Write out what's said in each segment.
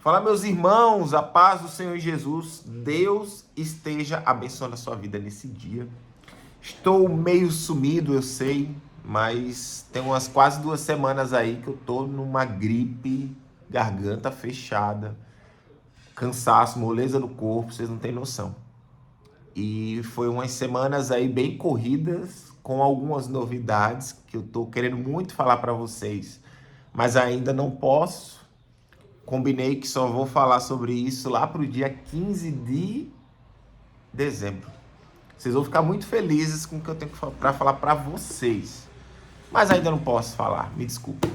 Fala, meus irmãos, a paz do Senhor Jesus, Deus esteja abençoando a sua vida nesse dia. Estou meio sumido, eu sei, mas tem umas quase 2 semanas aí que eu tô numa gripe, garganta fechada, cansaço, moleza no corpo, vocês não têm noção. E foi umas semanas aí bem corridas, com algumas novidades que eu tô querendo muito falar para vocês, mas ainda não posso. Combinei que só vou falar sobre isso lá pro dia 15 de dezembro. Vocês vão ficar muito felizes com o que eu tenho para falar para vocês. Mas ainda não posso falar, me desculpe.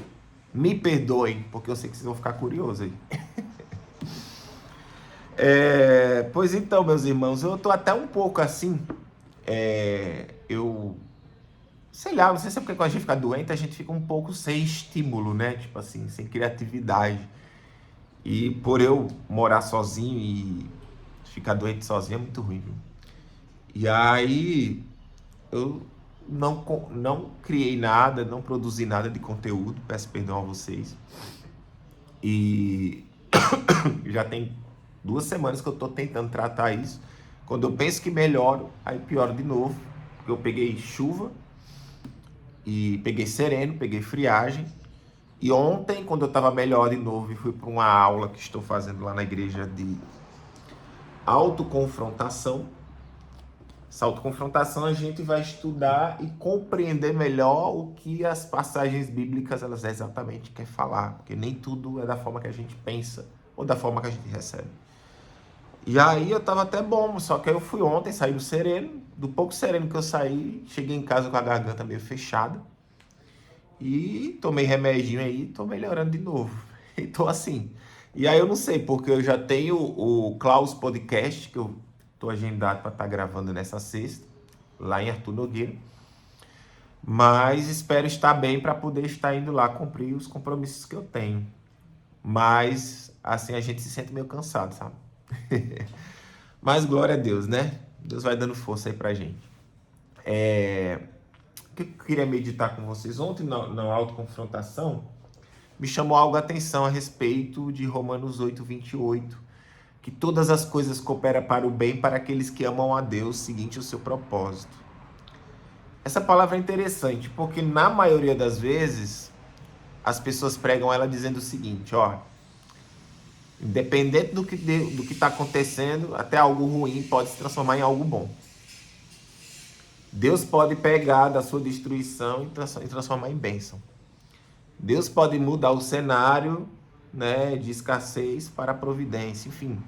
Me perdoem, porque eu sei que vocês vão ficar curiosos aí. Pois então, meus irmãos, eu tô até um pouco assim. Eu sei lá, não sei se é porque quando a gente fica doente, a gente fica um pouco sem estímulo, né? Tipo assim, sem criatividade. E por eu morar sozinho e ficar doente sozinho é muito ruim, viu? E aí eu não criei nada, não produzi nada de conteúdo, peço perdão a vocês. E já tem 2 semanas que eu tô tentando tratar isso. Quando eu penso que melhoro, aí pioro de novo. Porque eu peguei chuva e peguei sereno, peguei friagem. E ontem, quando eu tava melhor de novo e fui para uma aula que estou fazendo lá na igreja de autoconfrontação. Essa autoconfrontação a gente vai estudar e compreender melhor o que as passagens bíblicas elas exatamente querem falar, porque nem tudo é da forma que a gente pensa ou da forma que a gente recebe. E aí eu tava até bom, só que aí eu fui ontem, saí do sereno, do pouco sereno que eu saí, cheguei em casa com a garganta meio fechada e tomei remedinho aí, tô melhorando de novo. E tô assim. E aí eu não sei, porque eu já tenho o Klaus Podcast, que eu tô agendado para estar gravando nessa sexta, lá em Arthur Nogueira. Mas espero estar bem para poder estar indo lá cumprir os compromissos que eu tenho. Mas assim a gente se sente meio cansado, sabe? Mas glória a Deus, né? Deus vai dando força aí pra gente. O que eu queria meditar com vocês ontem na autoconfrontação me chamou algo a atenção a respeito de Romanos 8:28, que todas as coisas cooperam para o bem para aqueles que amam a Deus, seguinte o seu propósito. Essa palavra é interessante, porque na maioria das vezes as pessoas pregam ela dizendo o seguinte, ó, independente do que está acontecendo, até algo ruim pode se transformar em algo bom. Deus pode pegar da sua destruição e transformar em bênção. Deus pode mudar o cenário, né, de escassez para a providência, enfim.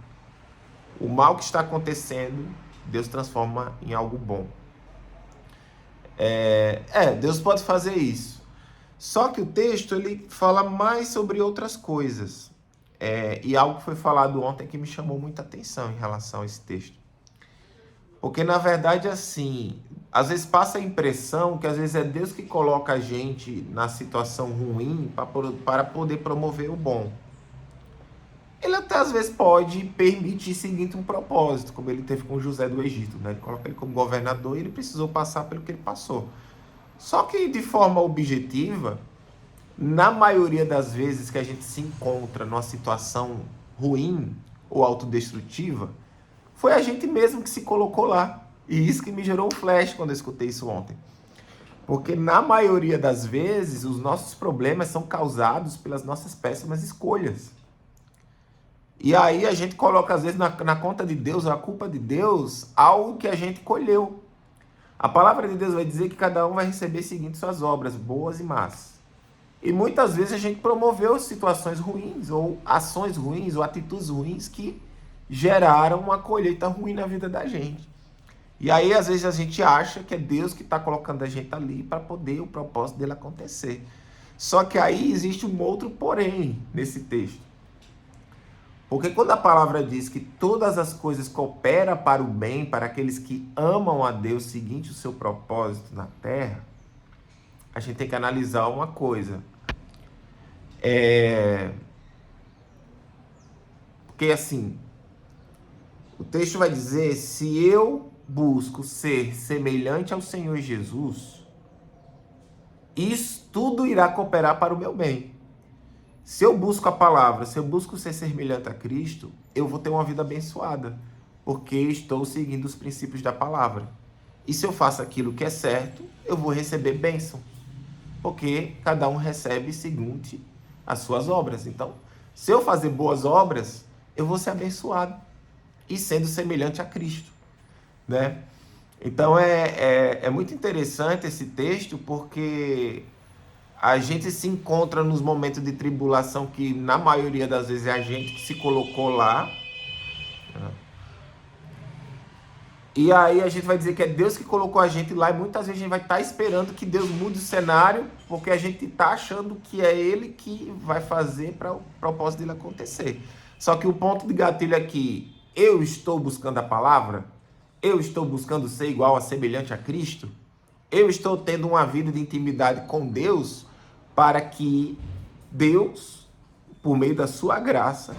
O mal que está acontecendo, Deus transforma em algo bom. Deus pode fazer isso. Só que o texto ele fala mais sobre outras coisas. E algo que foi falado ontem que me chamou muita atenção em relação a esse texto. Porque, na verdade, assim, às vezes passa a impressão que às vezes é Deus que coloca a gente na situação ruim para poder promover o bom. Ele até às vezes pode permitir seguir um propósito, como ele teve com José do Egito, né? Ele coloca ele como governador e ele precisou passar pelo que ele passou. Só que de forma objetiva, na maioria das vezes que a gente se encontra numa situação ruim ou autodestrutiva, foi a gente mesmo que se colocou lá. E isso que me gerou um flash quando eu escutei isso ontem. Porque na maioria das vezes, os nossos problemas são causados pelas nossas péssimas escolhas. E aí a gente coloca, às vezes, na conta de Deus, a culpa de Deus, algo que a gente colheu. A palavra de Deus vai dizer que cada um vai receber seguinte suas obras, boas e más. E muitas vezes a gente promoveu situações ruins, ou ações ruins, ou atitudes ruins que geraram uma colheita ruim na vida da gente. E aí, às vezes, a gente acha que é Deus que está colocando a gente ali para poder o propósito dele acontecer. Só que aí existe um outro porém nesse texto. Porque quando a palavra diz que todas as coisas cooperam para o bem, para aqueles que amam a Deus, seguinte o seu propósito na terra, a gente tem que analisar uma coisa. Porque assim, o texto vai dizer, se eu busco ser semelhante ao Senhor Jesus, isso tudo irá cooperar para o meu bem. Se eu busco a palavra, se eu busco ser semelhante a Cristo, eu vou ter uma vida abençoada, porque estou seguindo os princípios da palavra. E se eu faço aquilo que é certo, eu vou receber bênção, porque cada um recebe segundo as suas obras. Então, se eu fazer boas obras, eu vou ser abençoado e sendo semelhante a Cristo, né? Então, é muito interessante esse texto, porque a gente se encontra nos momentos de tribulação que, na maioria das vezes, é a gente que se colocou lá. Né? E aí a gente vai dizer que é Deus que colocou a gente lá, e muitas vezes a gente vai estar esperando que Deus mude o cenário, porque a gente está achando que é Ele que vai fazer para o propósito dele acontecer. Só que o ponto de gatilho é que eu estou buscando a palavra, eu estou buscando ser igual a semelhante a Cristo, eu estou tendo uma vida de intimidade com Deus, para que Deus, por meio da sua graça,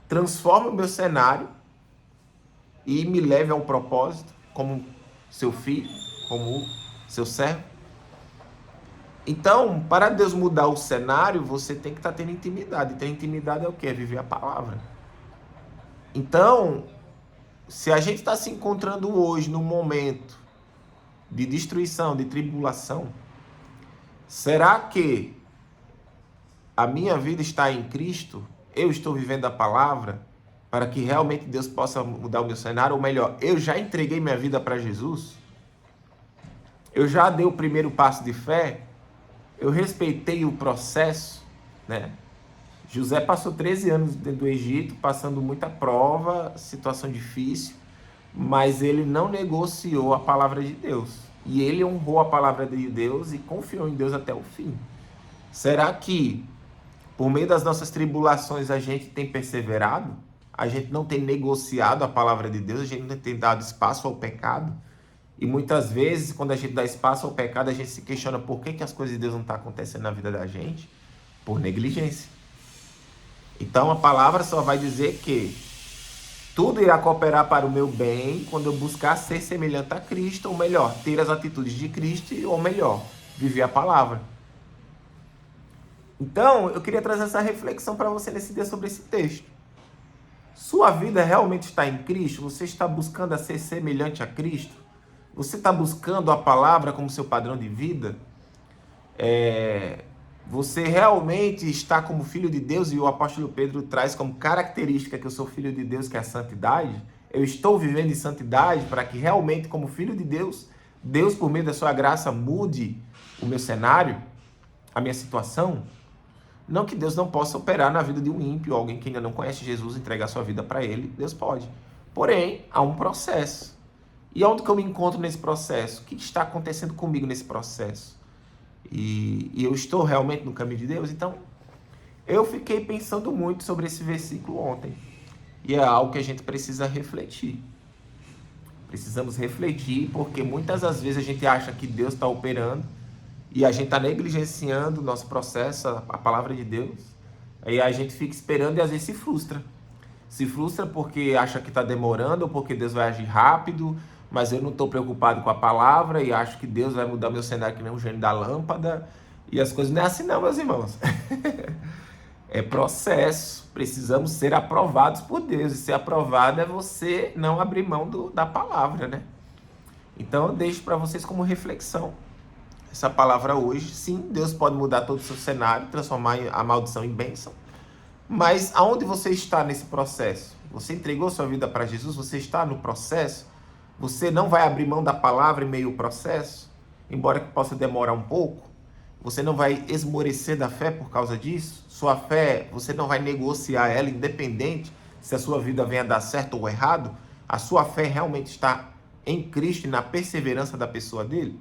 transforme o meu cenário e me leve a um propósito, como seu filho, como seu servo. Então, para Deus mudar o cenário, você tem que estar tendo intimidade. E ter intimidade é o quê? É viver a palavra. Então, se a gente está se encontrando hoje num momento de destruição, de tribulação, será que a minha vida está em Cristo? Eu estou vivendo a palavra para que realmente Deus possa mudar o meu cenário? Ou melhor, eu já entreguei minha vida para Jesus? Eu já dei o primeiro passo de fé? Eu respeitei o processo, né? José passou 13 anos dentro do Egito, passando muita prova, situação difícil, mas ele não negociou a palavra de Deus. E ele honrou a palavra de Deus e confiou em Deus até o fim. Será que, por meio das nossas tribulações, a gente tem perseverado? A gente não tem negociado a palavra de Deus? A gente não tem dado espaço ao pecado? E muitas vezes, quando a gente dá espaço ao pecado, a gente se questiona por que as coisas de Deus não estão acontecendo na vida da gente? Por negligência. Então a palavra só vai dizer que tudo irá cooperar para o meu bem quando eu buscar ser semelhante a Cristo, ou melhor, ter as atitudes de Cristo, ou melhor, viver a palavra. Então, eu queria trazer essa reflexão para você nesse dia sobre esse texto. Sua vida realmente está em Cristo? Você está buscando a ser semelhante a Cristo? Você está buscando a palavra como seu padrão de vida? Você realmente está como filho de Deus? E o apóstolo Pedro traz como característica que eu sou filho de Deus, que é a santidade. Eu estou vivendo em santidade para que realmente, como filho de Deus, Deus, por meio da sua graça, mude o meu cenário, a minha situação. Não que Deus não possa operar na vida de um ímpio, alguém que ainda não conhece Jesus, entregar sua vida para ele. Deus pode. Porém, há um processo. E onde que eu me encontro nesse processo? O que está acontecendo comigo nesse processo? E eu estou realmente no caminho de Deus? Então, eu fiquei pensando muito sobre esse versículo ontem. E é algo que a gente precisa refletir. Precisamos refletir, porque muitas das vezes a gente acha que Deus está operando e a gente está negligenciando o nosso processo, a palavra de Deus. Aí a gente fica esperando e às vezes se frustra. Se frustra porque acha que está demorando ou porque Deus vai agir rápido, mas eu não estou preocupado com a palavra e acho que Deus vai mudar meu cenário que nem um gênio da lâmpada. E as coisas não é assim não, meus irmãos. É processo. Precisamos ser aprovados por Deus. E ser aprovado é você não abrir mão da palavra, né? Então eu deixo para vocês como reflexão essa palavra hoje. Sim, Deus pode mudar todo o seu cenário, transformar a maldição em bênção. Mas aonde você está nesse processo? Você entregou sua vida para Jesus? Você está no processo? Você não vai abrir mão da palavra em meio ao processo? Embora que possa demorar um pouco? Você não vai esmorecer da fé por causa disso? Sua fé, você não vai negociar ela, independente se a sua vida venha a dar certo ou errado? A sua fé realmente está em Cristo e na perseverança da pessoa dele?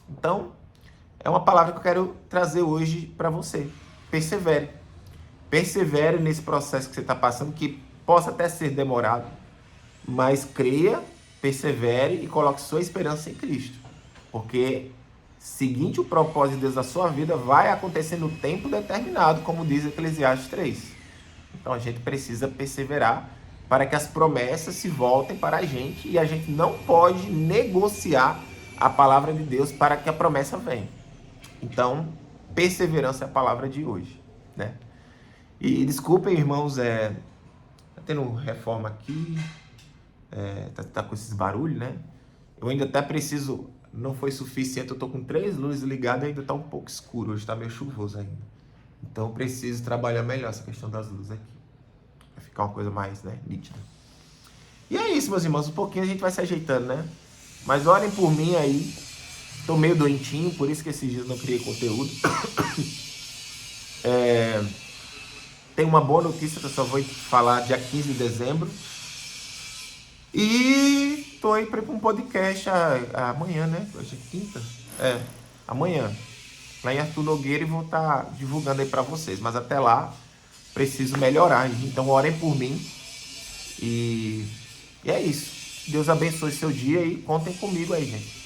Então, é uma palavra que eu quero trazer hoje para você. Persevere. Persevere nesse processo que você está passando, que possa até ser demorado, mas creia, persevere e coloque sua esperança em Cristo. Porque, seguinte o propósito de Deus na sua vida, vai acontecer no tempo determinado, como diz Eclesiastes 3. Então a gente precisa perseverar para que as promessas se voltem para a gente e a gente não pode negociar a palavra de Deus para que a promessa venha. Então, perseverança é a palavra de hoje. né? E desculpem, irmãos, tá tendo reforma aqui, tá com esses barulhos, né? Eu ainda até preciso, não foi suficiente, eu tô com 3 luzes ligadas e ainda tá um pouco escuro, hoje tá meio chuvoso ainda. Então eu preciso trabalhar melhor essa questão das luzes aqui, pra ficar uma coisa mais, né, nítida. E é isso, meus irmãos, um pouquinho a gente vai se ajeitando, né? Mas orem por mim aí, tô meio doentinho, por isso que esses dias eu não criei conteúdo. Tem uma boa notícia que eu só vou falar dia 15 de dezembro. E tô aí para um podcast amanhã, né? Hoje é quinta. Amanhã. Lá em Arthur Nogueira e vou estar divulgando aí para vocês. Mas até lá, preciso melhorar. Então orem por mim. E é isso. Deus abençoe seu dia e contem comigo aí, gente.